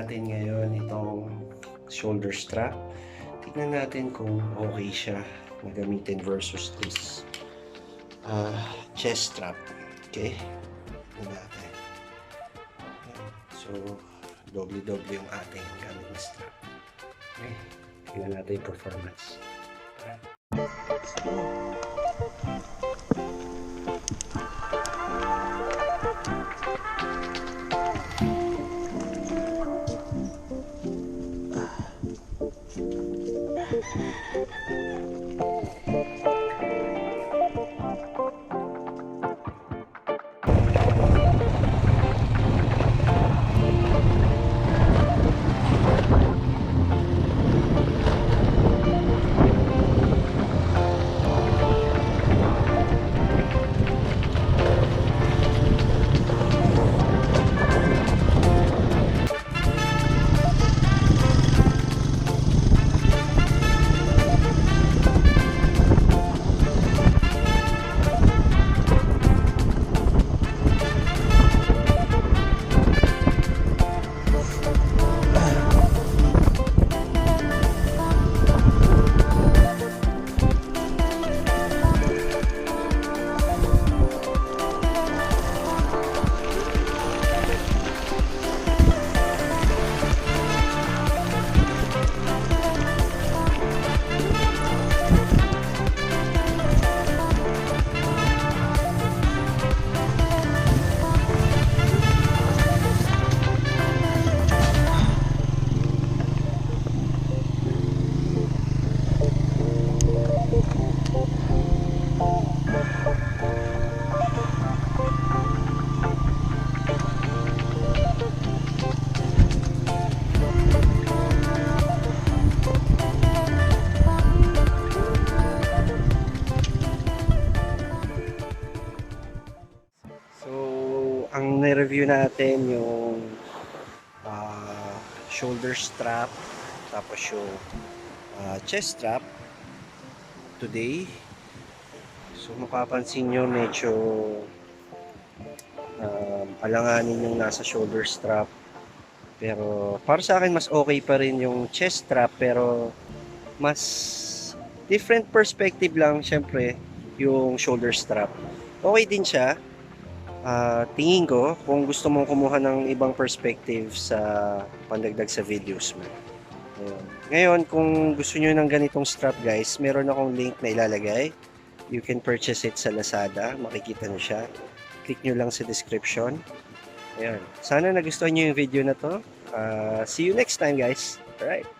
natin ngayon itong shoulder strap. Tignan natin kung okay siya na gamitin versus this chest strap. Okay? Tignan natin. So, doble-doble yung ating gamit na strap. Okay? Tignan natin yung performance. Let's go! Ang na-review natin yung shoulder strap, tapos yung chest strap today. So mapapansin nyo medyo alanganin yung nasa shoulder strap, pero para sa akin mas okay pa rin yung chest strap, pero mas different perspective lang syempre yung shoulder strap. Okay din siya. Tingin ko, kung gusto mong kumuha ng ibang perspective sa pandagdag sa videos mo. Ngayon, kung gusto nyo ng ganitong strap guys, meron akong link na ilalagay. You can purchase it sa Lazada. Makikita nyo siya. Click nyo lang sa description. Ayan. Sana nagustuhan nyo yung video na to. See you next time guys. Alright.